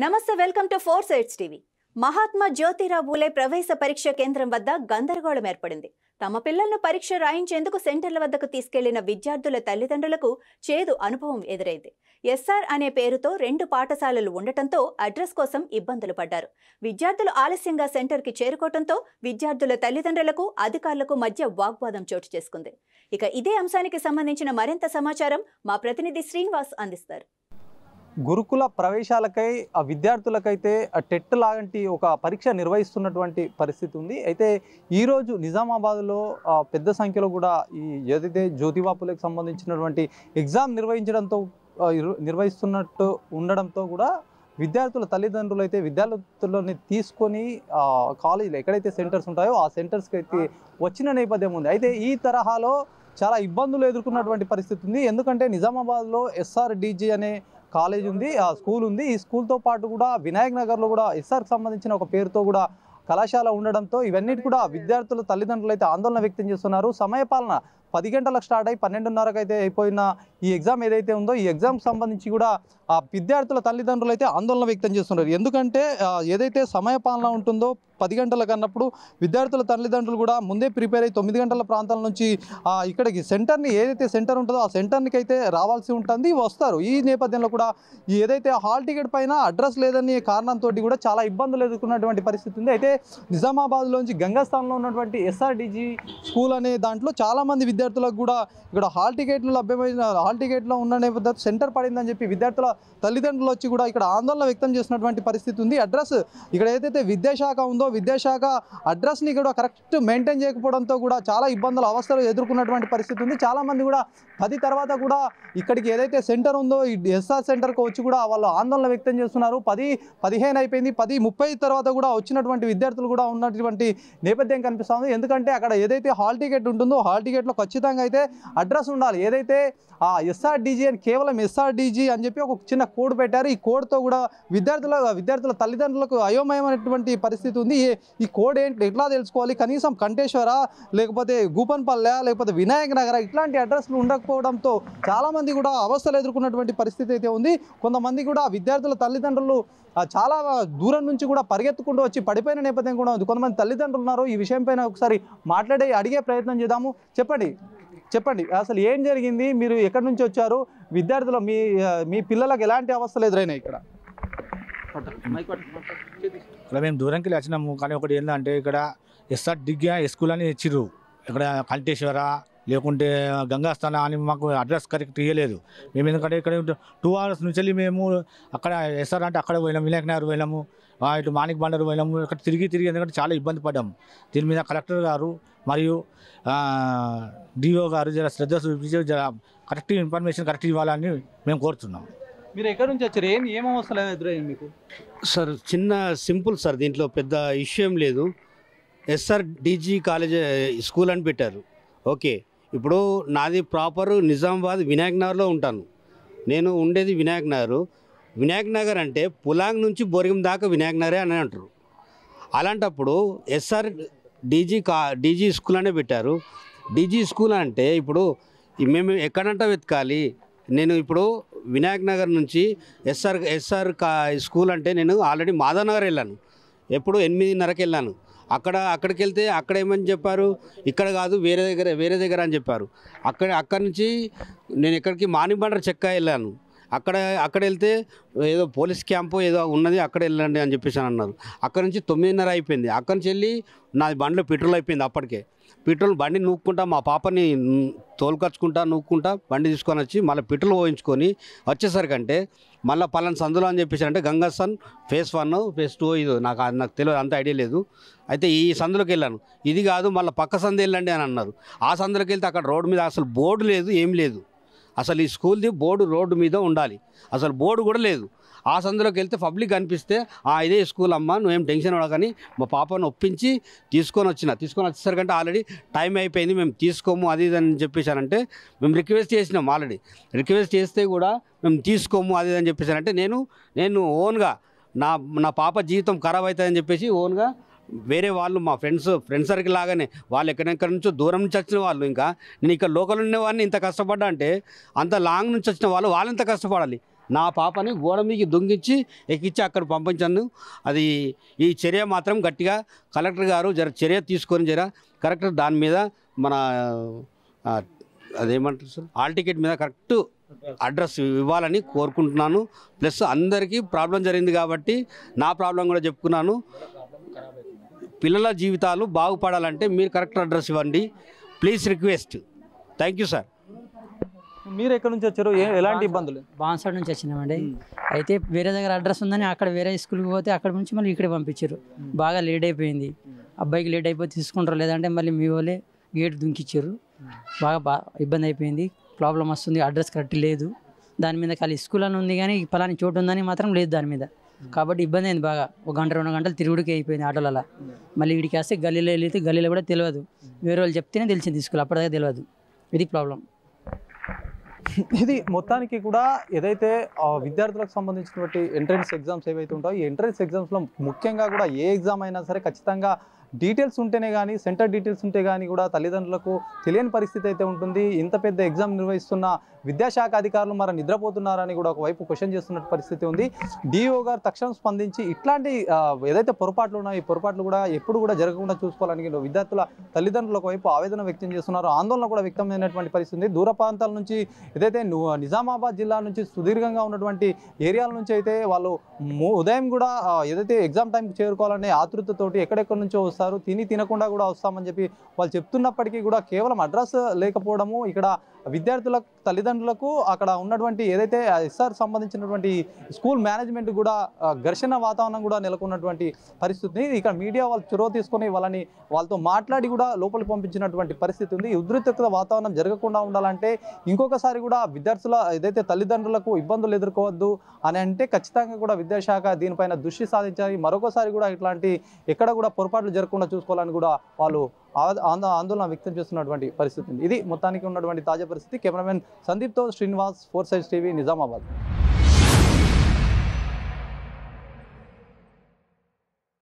నమస్తే welcome to 4 sides TV. Mahatma Jyotirao Phule ప్రవేశ పరీక్ష కేంద్రం వద్ద గందరగోళం ఏర్పడింది. తమ పిల్లలను పరీక్ష రాయించేందుకు సెంటర్ల వద్దకు తీసుకెళ్లిన విద్యార్థుల తల్లిదండ్రులకు చేదు అనుభవం ఎదురైంది. ఎస్ఆర్ అనే పేరుతో 2 పాఠశాలలు ఉండటంతో అడ్రస్ కోసం ఇబ్బందులు పడ్డారు. విద్యార్థులు ఆలస్యంగా సెంటర్కి చేరుకోవడంతో విద్యార్థుల తల్లిదండ్రులకు అధికారులకు మధ్య వాగ్వాదం చోటు చేసుకుంది. ఇక ఇదే అంశానికి సంబంధించిన మరింత సమాచారం మా ప్రతినిధి శ్రీనివాస్ అందిస్తారు. గురుకుల ప్రవేశాలకై ఆ విద్యార్థులకైతే టెట్ లాంటి ఒక పరీక్ష నిర్వహిస్తున్నటువంటి పరిస్థితి ఉంది. అయితే ఈరోజు నిజామాబాద్లో పెద్ద సంఖ్యలో కూడా ఈ ఏదైతే జ్యోతిరావు పూలేకి సంబంధించినటువంటి ఎగ్జామ్ నిర్వహిస్తున్నట్టు ఉండడంతో కూడా విద్యార్థుల తల్లిదండ్రులు అయితే విద్యార్థులని తీసుకొని కాలేజీలో ఎక్కడైతే సెంటర్స్ ఉంటాయో ఆ సెంటర్స్కి అయితే వచ్చిన నేపథ్యం ఉంది. అయితే ఈ తరహాలో చాలా ఇబ్బందులు ఎదుర్కొన్నటువంటి పరిస్థితి ఉంది. ఎందుకంటే నిజామాబాద్లో SRDG అనే కాలేజ్ ఉంది, ఆ స్కూల్ ఉంది. ఈ స్కూల్తో పాటు కూడా వినాయక్ నగర్లో కూడా ఎస్ఆర్కి సంబంధించిన ఒక పేరుతో కూడా కళాశాల ఉండడంతో ఇవన్నిటి కూడా విద్యార్థుల తల్లిదండ్రులు అయితే ఆందోళన వ్యక్తం చేస్తున్నారు. సమయపాలన 10 గంటలకు స్టార్ట్ అయ్యి 12:30కి అయితే అయిపోయిన ఈ ఎగ్జామ్ ఏదైతే ఉందో ఈ ఎగ్జామ్కి సంబంధించి కూడా ఆ విద్యార్థుల తల్లిదండ్రులు అయితే ఆందోళన వ్యక్తం చేస్తున్నారు. ఎందుకంటే ఏదైతే సమయపాలన ఉంటుందో 10 గంటలకు అన్నప్పుడు విద్యార్థుల తల్లిదండ్రులు కూడా ముందే ప్రిపేర్ అయ్యి 9 గంటల ప్రాంతాల నుంచి ఇక్కడికి సెంటర్ని ఏదైతే సెంటర్ ఉంటుందో ఆ సెంటర్కి అయితే రావాల్సి ఉంటుంది, వస్తారు. ఈ నేపథ్యంలో కూడా ఏదైతే హాల్ టికెట్ పైన అడ్రస్ లేదని కారణంతో కూడా చాలా ఇబ్బందులు ఎదుర్కొన్నటువంటి పరిస్థితి ఉంది. అయితే నిజామాబాద్లోంచి గంగాస్థాన్లో ఉన్నటువంటి SRDG స్కూల్ అనే దాంట్లో చాలామంది విద్యార్థులకు కూడా ఇక్కడ హాల్ టికెట్లు లభ్యమైన హాల్ టికెట్లో ఉన్న నేపథ్యంలో సెంటర్ పడిందని చెప్పి విద్యార్థుల తల్లిదండ్రులు వచ్చి కూడా ఇక్కడ ఆందోళన వ్యక్తం చేసినటువంటి పరిస్థితి ఉంది. అడ్రస్ ఇక్కడ ఏదైతే విద్యాశాఖ ఉందో విద్యాశాఖ అడ్రస్ని కూడా కరెక్ట్ మెయింటైన్ చేయకపోవడంతో కూడా చాలా ఇబ్బందులు అవస్థలు ఎదుర్కొన్నటువంటి పరిస్థితి ఉంది. చాలామంది కూడా 10 తర్వాత కూడా ఇక్కడికి ఏదైతే సెంటర్ ఉందో ఈ ఎస్ఆర్ సెంటర్కి వచ్చి కూడా వాళ్ళు ఆందోళన వ్యక్తం చేస్తున్నారు. 10:15 అయిపోయింది, 10:30 తర్వాత కూడా వచ్చినటువంటి విద్యార్థులు కూడా ఉన్నటువంటి నేపథ్యం కనిపిస్తుంది. ఎందుకంటే అక్కడ ఏదైతే హాల్ టికెట్ ఉంటుందో హాల్ టికెట్లో ఖచ్చితంగా అయితే అడ్రస్ ఉండాలి. ఏదైతే SRDG అని కేవలం SRDG అని చెప్పి ఒక చిన్న కోడ్ పెట్టారు. ఈ కోడ్తో కూడా విద్యార్థుల తల్లిదండ్రులకు అయోమయమైనటువంటి పరిస్థితి ఉంది. ఈ కోడ్ ఏంటి, ఎట్లా తెలుసుకోవాలి? కనీసం కంటేశ్వర లేకపోతే గూపన్పల్లె లేకపోతే వినాయక్ నగర ఇట్లాంటి అడ్రస్లు ఉండకపోవడంతో చాలామంది కూడా అవస్థలు ఎదుర్కొన్నటువంటి పరిస్థితి అయితే ఉంది. కొంతమంది కూడా విద్యార్థుల తల్లిదండ్రులు చాలా దూరం నుంచి కూడా పరిగెత్తుకుంటూ వచ్చి పడిపోయిన నేపథ్యం కూడా ఉంది. కొంతమంది తల్లిదండ్రులు ఉన్నారు. ఈ విషయం పైన ఒకసారి అడిగే ప్రయత్నం చేద్దాము. చెప్పండి అసలు ఏం జరిగింది? మీరు ఎక్కడి నుంచి వచ్చారు? విద్యార్థులు మీ పిల్లలకు ఎలాంటి అవస్థలు ఎదురైనాయి ఇక్కడ? ఇక్కడ మేము దూరంకి వచ్చినాము. కానీ ఒకటి ఏంటంటే ఇక్కడ SRDG స్కూల్ అని ఇచ్చిర్రు. ఇక్కడ కంటేశ్వర లేకుంటే గంగాస్థాన అని మాకు అడ్రస్ కరెక్ట్ ఇవ్వలేదు. మేము ఎందుకంటే ఇక్కడ 2 hours నుంచి వెళ్ళి మేము అక్కడ SR అంటే అక్కడ పోయినాము, వినాయక్ నగర్ పోయినాము, ఇటు మాణిక్ బండర్ పోయినాము. ఇక్కడ తిరిగి ఎందుకంటే చాలా ఇబ్బంది పడ్డాము. దీని మీద కలెక్టర్ గారు మరియు DO గారు జర శ్రద్ధ చూపించి కరెక్ట్ ఇన్ఫర్మేషన్ కరెక్ట్ ఇవ్వాలని మేము కోరుతున్నాం. మీరు ఎక్కడి నుంచి వచ్చారు? ఏం అవసరం ఎదురైంది మీకు? సార్ చిన్న సింపుల్ సార్, దీంట్లో పెద్ద ఇష్యూ లేదు. SRDG కాలేజ్ స్కూల్ అని పెట్టారు. ఓకే, ఇప్పుడు నాది ప్రాపర్ నిజామాబాద్ వినాయక్ నగర్లో ఉంటాను. నేను ఉండేది వినాయక్ నగర్ అంటే పులాంగ్ నుంచి బోరిగం దాకా వినాయక్ నగరే అని అంటారు. అలాంటప్పుడు DG స్కూల్ అనే పెట్టారు. DG స్కూల్ అంటే ఇప్పుడు మేము ఎక్కడంటే వెతకాలి. నేను ఇప్పుడు వినాయక్ నగర్ నుంచి ఎస్ఆర్ స్కూల్ అంటే నేను ఆల్రెడీ మాధవ్ నగర్ వెళ్ళాను. ఎప్పుడు 8:30కి వెళ్ళాను. అక్కడికి వెళ్తే అక్కడ ఏమని చెప్పారు, ఇక్కడ కాదు వేరే దగ్గర అని చెప్పారు. అక్కడి నుంచి నేను ఎక్కడికి మాణిక్ బండర్ చెక్క వెళ్ళాను. అక్కడ వెళ్తే ఏదో పోలీస్ క్యాంపు ఏదో ఉన్నది, అక్కడ వెళ్ళండి అని చెప్పేసి అన్నారు. అక్కడ నుంచి 9:30 అయిపోయింది. అక్కడి నుంచి వెళ్ళి నాది బండిలో పెట్రోల్ అయిపోయింది. అప్పటికే బండి నూక్కుంటా మా పాపని నూక్కుంటా బండి తీసుకొని వచ్చి మళ్ళీ పెట్రోల్ పోయించుకొని వచ్చేసరికంటే మళ్ళీ పలానా సందులో అని చెప్పేసి అంటే గంగాస్థాన్ phase 1 phase 2 ఇది నాకు తెలియదు, అంత ఐడియా లేదు. అయితే ఈ సందులోకి వెళ్ళాను. ఇది కాదు మళ్ళీ పక్క సందు వెళ్ళండి అని అన్నారు. ఆ సందులోకి వెళ్తే అక్కడ రోడ్డు మీద అసలు బోర్డు లేదు, ఏం లేదు. అసలు ఈ స్కూల్ది బోర్డు రోడ్డు మీద ఉండాలి, అసలు బోర్డు కూడా లేదు. ఆ సందులోకి వెళ్తే పబ్లిక్ కనిపిస్తే ఇదే స్కూల్ అమ్మ, నువ్వేం టెన్షన్ పడకని మా పాపను ఒప్పించి తీసుకొని వచ్చేసరికంటే ఆల్రెడీ టైం అయిపోయింది, మేము తీసుకోము అది ఇది అని చెప్పేసానంటే మేము రిక్వెస్ట్ చేసినాం. ఆల్రెడీ రిక్వెస్ట్ చేస్తే కూడా మేము తీసుకోము అది ఇది అని చెప్పేసానంటే నేను ఓన్గా నా పాప జీవితం ఖరాబ్ అవుతుందని చెప్పేసి ఓన్గా వేరే వాళ్ళు మా ఫ్రెండ్స్ సర్కిల్ లాగానే వాళ్ళు ఎక్కడెక్కడి నుంచో దూరం నుంచి వచ్చిన వాళ్ళు, ఇంకా నేను ఇక్కడ లోకల్ ఉండేవాడిని ఇంత కష్టపడ్డా అంటే అంత లాంగ్ నుంచి వచ్చిన వాళ్ళు ఎంత కష్టపడాలి. నా పాపని గోడ మీదకి దొంగించి ఎక్కించి అక్కడ పంపించాను. అది ఈ చర్య మాత్రం గట్టిగా కలెక్టర్ గారు చర్య తీసుకొని కరెక్ట్ దాని మీద మన అదేమంటారు సార్ హాల్ టికెట్ మీద కరెక్ట్ అడ్రస్ ఇవ్వాలని కోరుకుంటున్నాను. ప్లస్ అందరికీ ప్రాబ్లం జరిగింది కాబట్టి నా ప్రాబ్లం కూడా చెప్పుకున్నాను. పిల్లల జీవితాలు బాగుపడాలంటే మీరు కరెక్ట్ అడ్రస్ ఇవ్వండి please request. Thank you sir. మీరు ఎక్కడి నుంచి వచ్చారు? ఎలాంటి ఇబ్బందులు? బాన్సాడ్ నుంచి వచ్చినామండి. అయితే వేరే దగ్గర అడ్రస్ ఉందని అక్కడ వేరే స్కూల్కి పోతే అక్కడ నుంచి మళ్ళీ ఇక్కడే పంపించారు. బాగా లేట్ అయిపోయింది. అబ్బాయికి లేట్ అయిపోతే తీసుకుంటారు, లేదంటే మళ్ళీ మీ వాళ్ళే గేట్ దుంకిచ్చారు. బాగా ఇబ్బంది అయిపోయింది. ప్రాబ్లం వస్తుంది, అడ్రస్ కరెక్ట్ లేదు. దాని మీద ఖాళీ స్కూల్ అని ఉంది కానీ పలాని చోటు ఉందని మాత్రం లేదు దాని మీద. కాబట్టి ఇబ్బంది అయింది బాగా. 1 గంట 2 గంటలు తిరుగుడికి అయిపోయింది ఆటోలలో. మళ్ళీ వీడికి వేస్తే గల్లీలో వెళ్తే గల్లీలో కూడా తెలియదు. వేరే వాళ్ళు చెప్తేనే తెలిసింది స్కూల్, అప్పటిదాకా తెలియదు. ఇది ప్రాబ్లం. ఇది మొత్తానికి కూడా ఏదైతే విద్యార్థులకు సంబంధించినటువంటి ఎంట్రన్స్ ఎగ్జామ్స్ ఏవైతే ఉంటాయో ఈ ఎంట్రన్స్ ఎగ్జామ్స్లో ముఖ్యంగా కూడా ఏ ఎగ్జామ్ అయినా సరే ఖచ్చితంగా డీటెయిల్స్ ఉంటేనే కానీ సెంటర్ డీటెయిల్స్ ఉంటే కానీ కూడా తల్లిదండ్రులకు తెలియని పరిస్థితి అయితే ఉంటుంది. ఇంత పెద్ద ఎగ్జామ్ నిర్వహిస్తున్న విద్యాశాఖ అధికారులు మరి నిద్రపోతున్నారని కూడా ఒకవైపు క్వశ్చన్ చేస్తున్న పరిస్థితి ఉంది. డిఓ గారు తక్షణం స్పందించి ఇట్లాంటి ఏదైతే పొరపాట్లు ఉన్నాయో ఈ పొరపాట్లు కూడా ఎప్పుడు కూడా జరగకుండా చూసుకోవాలని విద్యార్థుల తల్లిదండ్రులు ఒకవైపు ఆవేదన వ్యక్తం చేస్తున్నారు, ఆందోళన కూడా వ్యక్తమైనటువంటి పరిస్థితి. దూర ప్రాంతాల నుంచి ఏదైతే నిజామాబాద్ జిల్లా నుంచి సుదీర్ఘంగా ఉన్నటువంటి ఏరియాల నుంచి అయితే వాళ్ళు ఉదయం కూడా ఏదైతే ఎగ్జామ్ టైంకి చేరుకోవాలనే ఆతృతతోటి ఎక్కడెక్కడి నుంచో వస్తారు, తినకుండా కూడా వస్తామని చెప్పి వాళ్ళు చెప్తున్నప్పటికీ కూడా కేవలం అడ్రస్ లేకపోవడము ఇక్కడ విద్యార్థుల తల్లిదండ్రులకు అక్కడ ఉన్నటువంటి ఏదైతే ఎస్ఆర్ సంబంధించినటువంటి స్కూల్ మేనేజ్మెంట్ కూడా ఘర్షణ వాతావరణం కూడా నెలకొన్నటువంటి పరిస్థితి. ఇక్కడ మీడియా వాళ్ళు చొరవ తీసుకొని వాళ్ళతో మాట్లాడి కూడా లోపలికి పంపించినటువంటి పరిస్థితి ఉంది. ఈ ఉద్రిక్తత వాతావరణం జరగకుండా ఉండాలంటే ఇంకొకసారి కూడా విద్యార్థుల ఏదైతే తల్లిదండ్రులకు ఇబ్బందులు ఎదుర్కోవద్దు అని అంటే ఖచ్చితంగా కూడా విద్యాశాఖ దీనిపైన దృష్టి సాధించాలి. మరొకసారి కూడా ఇట్లాంటి ఎక్కడ కూడా పొరపాట్లు జరగకుండా చూసుకోవాలని కూడా వాళ్ళు ఆందోళన వ్యక్తం చేస్తున్నటువంటి పరిస్థితి ఉంది. ఇది మొత్తానికి ఉన్నటువంటి తాజా పరిస్థితి. కెమెరామెన్ సందీప్తో శ్రీనివాస్, 4 Sides TV, నిజామాబాద్.